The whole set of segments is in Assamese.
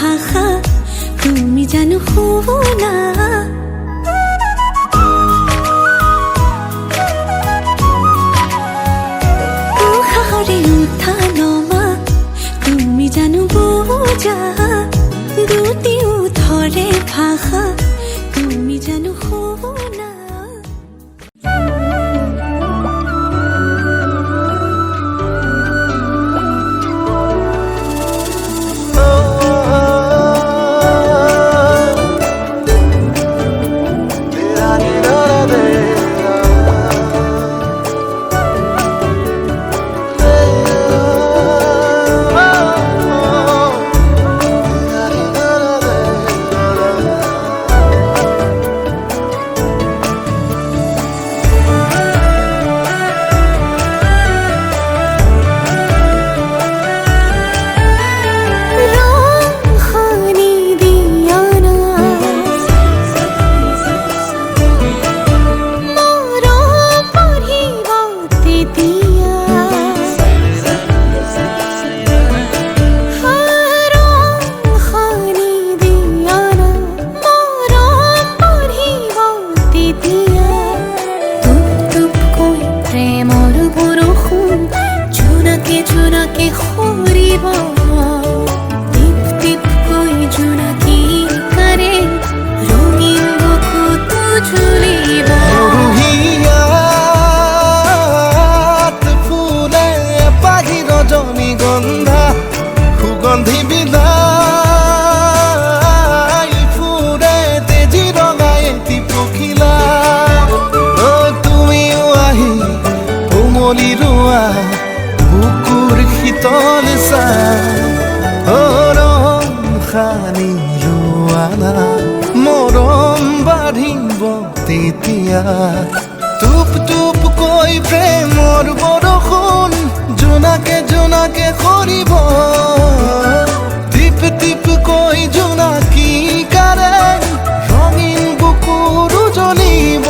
ভাষা তুমি জানো শুনা উশাহৰে উঠা নমা তুমি জানো বুজা দুটি ওঠৰে ভাষা তুমি জানো শুনা বুকুৰ শীতল চাহ খানি লোৱানা মৰম বাঢ়িব তেতিয়া টুপ টুপ কৈ প্ৰেমৰ বৰষুণ জোনাকে জোনাকে সৰিব টিপ টিপ কৈ জোনাকী কাৰে ৰঙীন বুকুৰো জ্বলিব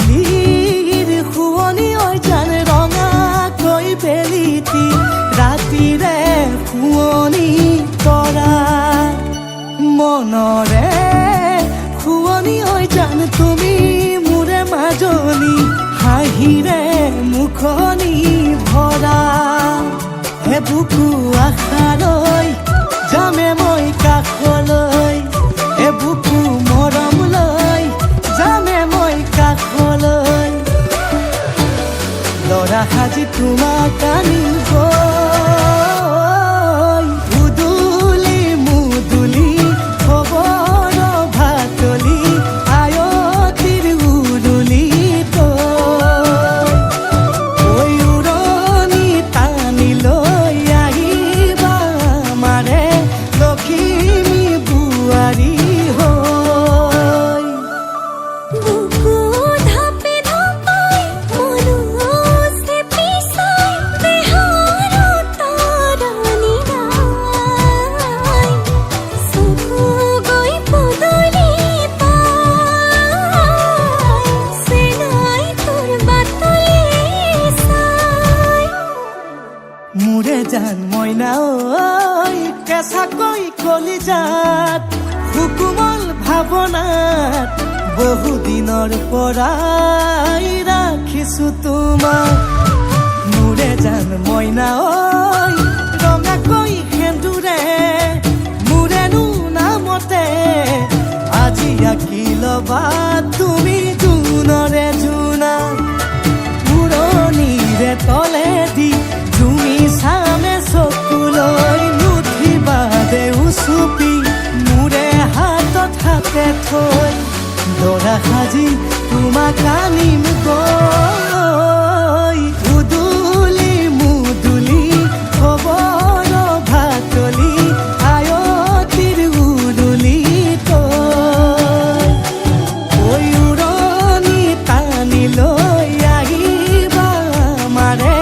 আবেলিৰ শুৱনি ঐ জান ৰঙাকৈ বেলিটি ৰাতিৰে শুৱনি কৰা মনৰে শুৱনি ঐ জান তুমি মোৰে মাজনী হাঁহিৰে মুখনি ভৰা হে বুকু আশালৈ যামে মই কাষলৈ হে বুকু মৰম লৈ যামে মই কাষলৈ লৰা সাজি তোমাক আনিব উদুলি মুদুলি খবৰ ভাতলি আয়তিৰ উৰুলি ঐ উৰণি টানি লৈ আহিবা মাৰে লখিমী বোৱাৰী হৈ বুকু ধাপে ধাপাই মনুষ্যে পিছাই বেহাৰো তৰণি গাই চকু গৈ পদূলি পাই চেনাই তোৰ বাটলি চাই মোৰে জান মইনা ঐ কেঁচাকৈ কলিজাত সুকুমল ভাৱনাত বহুদিনৰ পৰাই ৰাখিছো তোমাক মোৰে জান মইনা ঐ ৰঙাকৈ সেন্দুৰে মোৰেনো নামতে আজি আঁকি ল'বা তুমি জোনৰে জোনা উৰণিৰে তলেদি জুমি চামে চকুলৈ নুঠিবা দে উচুপি মোৰে হাতত হাতে থৈ দৰা সাজি তোমাক আনিম গৈ উদুলি মুদুলি খবৰ ভাতলি আয়তিৰ উৰুলি ঐ উৰণি টানি লৈ আহিবা মাৰে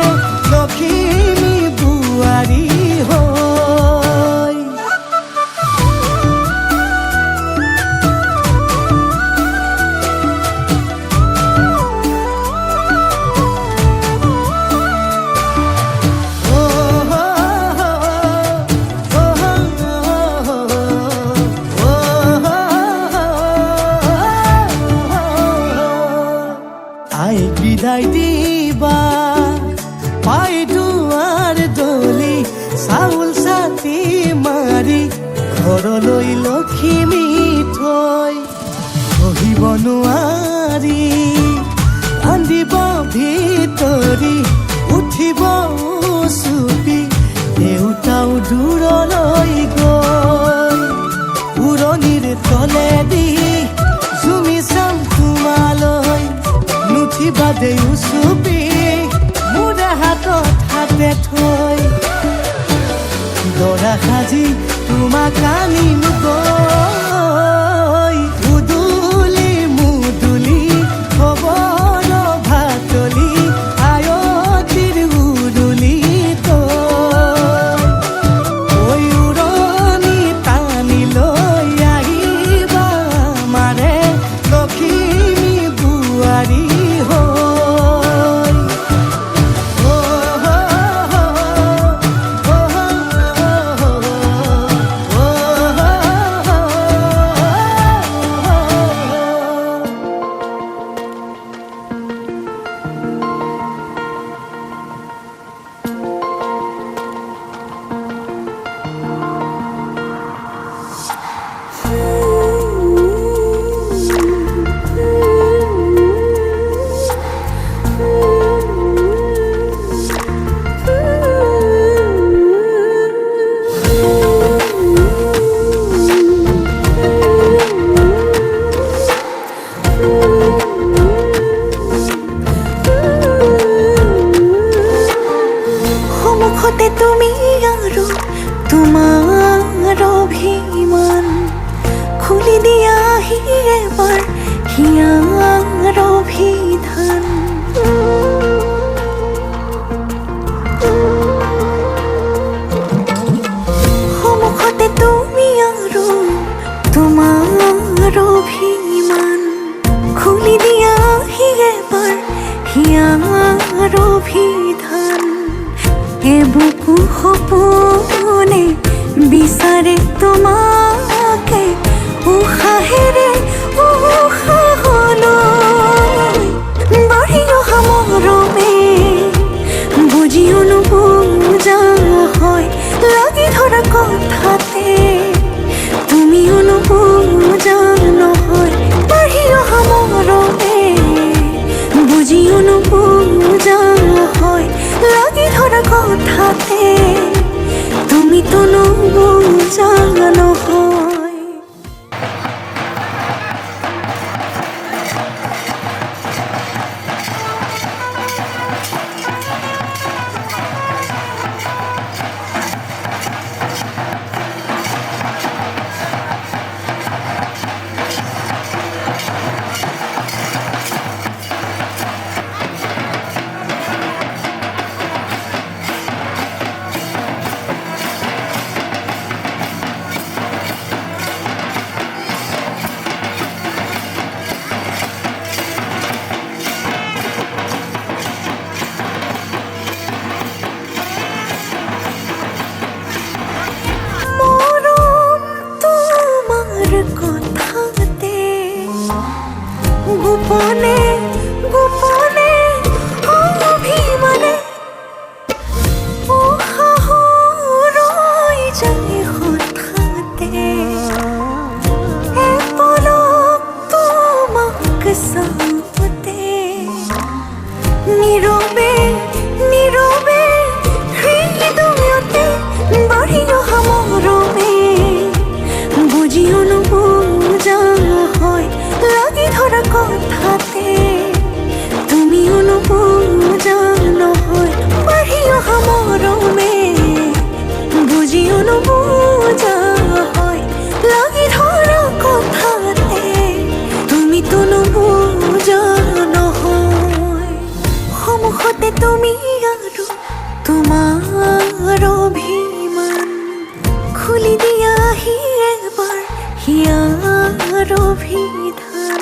লখিমী বোৱাৰী হৈ আই বিদায় দিবা পাই দুৱাৰ দলি চাউল চাতি মাৰি ঘৰলৈ লখিমী থৈ বহিব নোৱাৰি কান্দিব ভিতৰি উঠিব চুপি দেউতাও দূৰলৈ গৈ উৰণিৰ তলেদি জুমি চাম তোমালৈ নুঠিবা দেউ চুপি মোৰে হাতত হাতে থৈ দৰা সাজি তোমাক আনিম গৈ উদুলি মুদুলি খবৰ ভাতলি আয়তিৰ উৰুলি ঐ উৰণি টানি লৈ আহিবা মাৰে লখিমী বোৱাৰী হৈ অভিধান এ বুকু সপোনে বিচাৰে তোমাকে উশাহেৰে উশাহলৈ বাঢ়ি অহা মৰমে বুজিও নুবুজা হয় লাগি ধৰা কথাতে তুমিও নুবুজা নহয় বাঢ়ি অহা মৰমে বুজিও নুবুজা হয় লাগি ধৰা কথাতে তুমিতো নুবুজা নহয় কথাতে গোপনে গোপনে অভিমানে উশাহ ৰৈ যায় হঠাতে এপলক তোমাক চাওঁতে নীৰৱে নীৰৱে হৃদয়তে বাঢ়ি অহা মৰমে বুজিও নুবুজা হয় লাগি ধৰা কথাতে তুমিও নুবুজা নহয় বাঢ়ি অহা মৰমে বুজিও নুবুজা হয় লাগি ধৰা কথাতে তুমিতো নুবুজা নহয় সন্মুখতে তুমি আৰু তোমাৰ অভিমান খুলি দিয়াহি এবাৰ হিয়াৰ অভিধান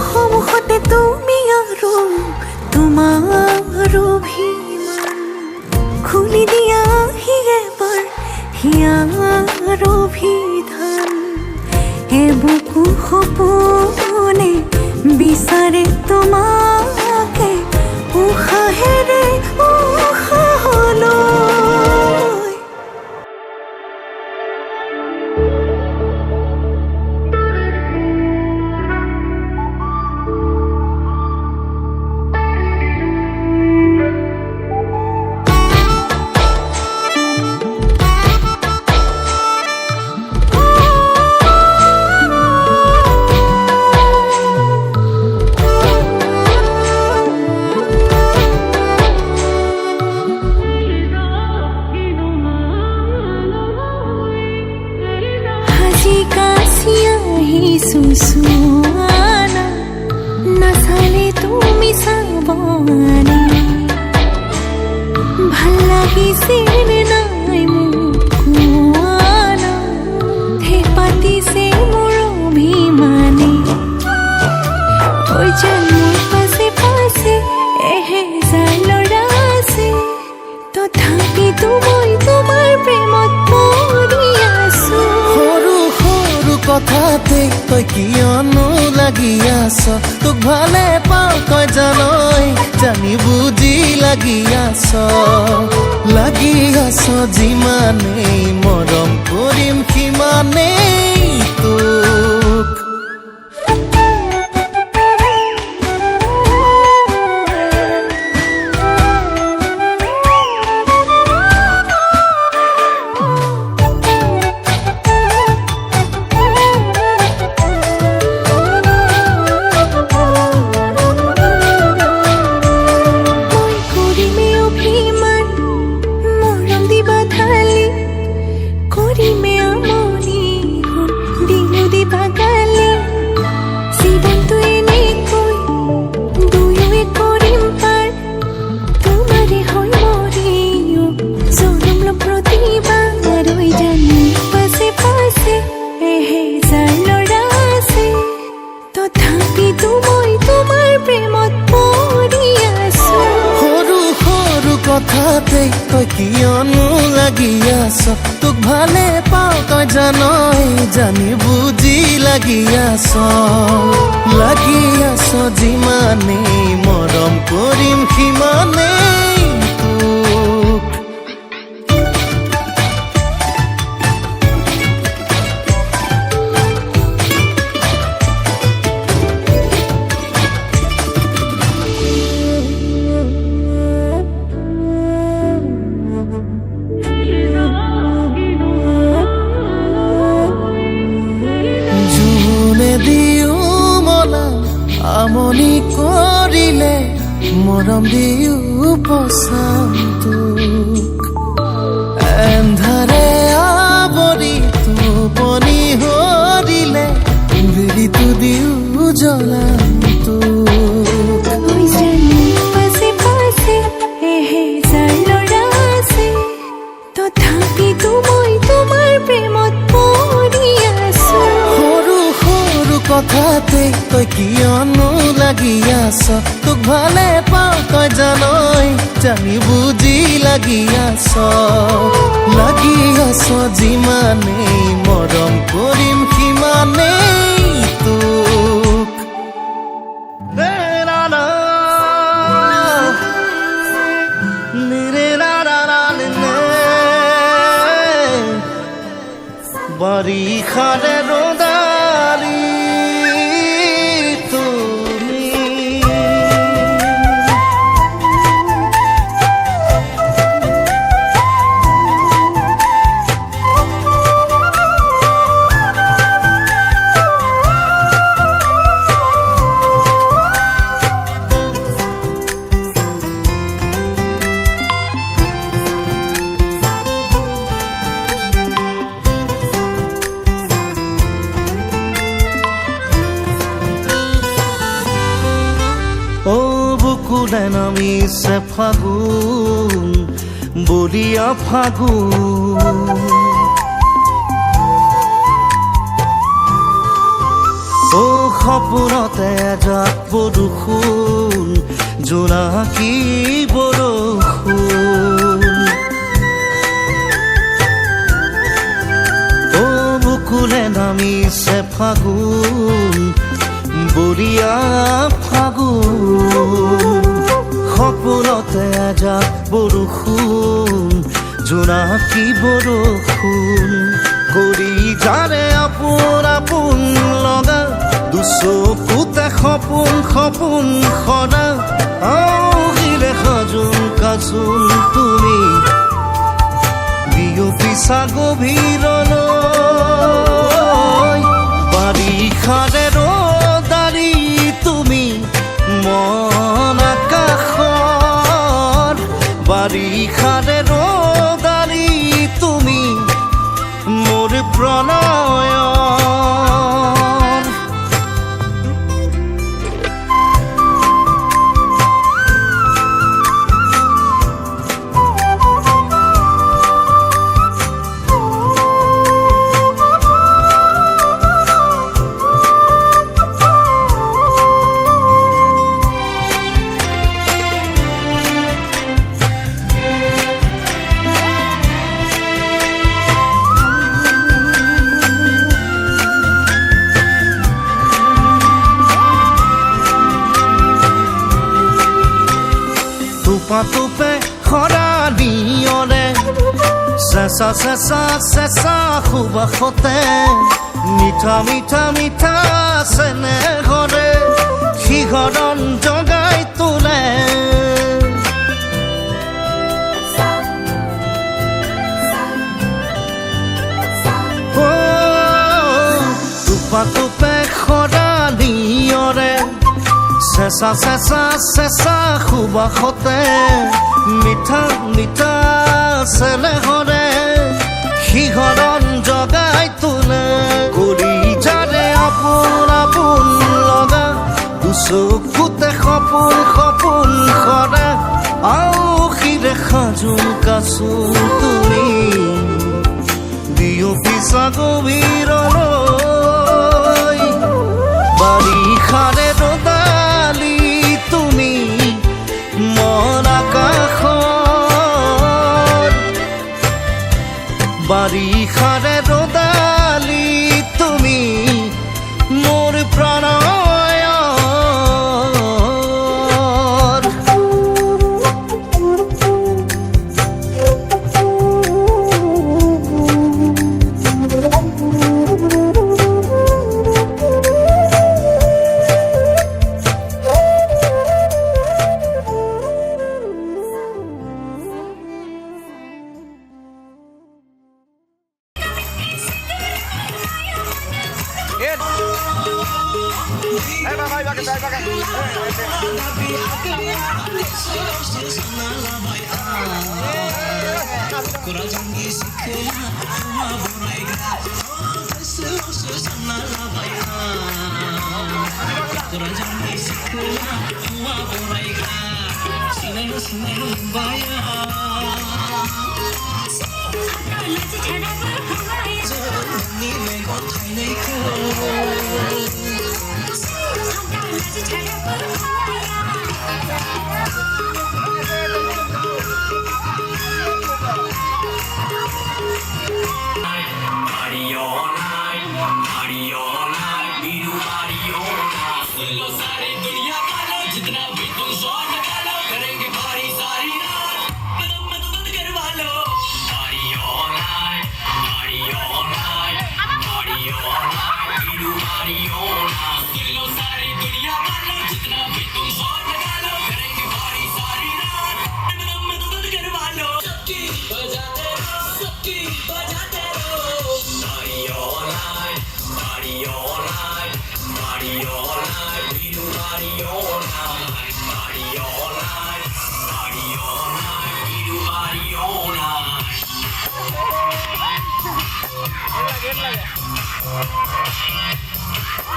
সন্মুখতে তুমি আৰু তোমাৰ অভিমান খুলি দিয়াহি এবাৰ হিয়াৰ অভিধান এ বুকু সপোনে বিচাৰে তোমাকে উশাহেৰে উশাহলৈ সুসুয়ানা নাচালে তুমি চাবানে ভাল লাগিছিল নাই মোক কোৱানা হে পাতিছে মোৰ অভিমানে যেন মোৰ পাছে পাছে এহেজাৰ ল'ৰা আছে তথাপিতো মই তোমাৰ প্ৰেমত পৰি আছো সৰু সৰু কথাতে তই কিয়নো লাগি আছ তোক ভালে পাওঁ তই জানই জানি বুজি লাগি আছ যিমানেই মৰম কৰিম সিমানেই তোক কৰিমে আমনি কথাতে তই কিয়নো লাগি আছ তোক ভালে পাওঁ তই জানই জানি বুজি লাগি আছ যিমানেই মৰম কৰিম সিমানেই তোক আমনি কৰিলে মৰম দিও পচাম তোক এন্ধাৰে আৱৰি টোপনি হৰিলে বিৰিটো দিও জ্বলাম তোক ওই জানি পাশে পাশে এহেজাৰ ল'ৰা আছে তথাপিতো মই তোমাৰ প্ৰেমত পৰি আছো সৰু সৰু কথাতে তই কিয়নো লাগি আছ তোক ভালে পাওঁ তই জানই জানি বুজি লাগি আছ যিমানেই মৰম কৰিম সিমানেই তোক বাৰিষাৰে ৰ'দালি বুকুলে নামিছে ফাগুন বলিয়া ফাগুন সপোনতে এজাক বৰষুণ জোনাকী বৰষুণ বুকুলে নামিছে ফাগুন বলিয়া ফাগুন সপোনতে এজাক বৰষুণ জোনাকী বৰষুণ কৰি যাৰে আপোন আপোন লগা দুচকুতে সপোন সপোন সদা আহিলে সাজোন কাচোন তুমি বিয়পিছা গভীৰলৈ বাৰিষাৰে ৰ'দালি তুমি মন আকাশৰ বাৰিষাৰে ৰ'দালি তুমি মোৰ প্ৰণয়ৰ টোপে খৰালিয়ৰে চেঁচা চেঁচা চেঁচা সুবাসতে মিঠা মিঠা মিঠা চেনেহৰে শিহৰণ জগাই তোলে টোপে খৰালিয়ৰে চেঁচা চেঁচা চেঁচা সুবাসতে মিঠা মিঠা চেনেহৰে শিহৰণ জগাই তোলে কৰি যাৰে আপোন আপোন লগা দুচকুতে সপোন সপোন সদা আওসিৰে সাজোন কাচোন তুমি বিয়পিছা গভীৰলৈ বাৰিষাৰে ৰ'দালি তুমি মন আকাশৰ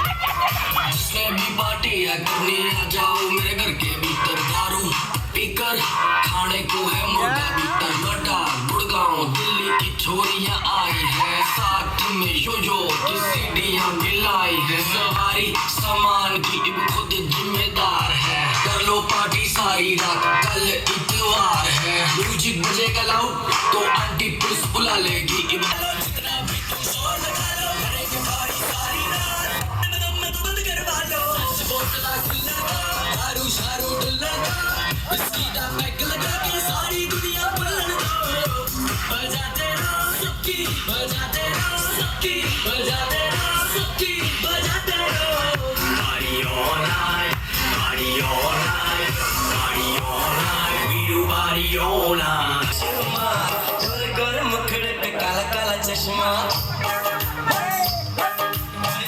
जिसमें भी पार्टी है करनी आ जाओ मेरे घर के भीतर दारू पीकर खाने को है मुर्गा भीतर गड्ढा गुड़गांव दिल्ली की छोरियां आई है साथ में यो की सीढ़ियां मिलाई है सवारी सामान की अब खुद जिम्मेदार है कर लो पार्टी सारी रात कल इतवार है म्यूजिक बजेगा लाउड तो आंटी पुलिस बुला लेगी जितना भी तुम शोर लगा लो करेंगे पार्टी सारी रात दारू शारू डुल्लर इसकी दा पैक लगा के सारी दुनिया पलट दो बजाते रहो सबकी बजाते रहो सबकी बजाते रहो सबकी बजाते रहो party all night party all night party all night we do party all night चश्मा गोर गोर मुखड़े पे काला काला चश्मा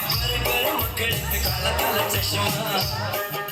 गोर गोर मुखड़े पे काला काला चश्मा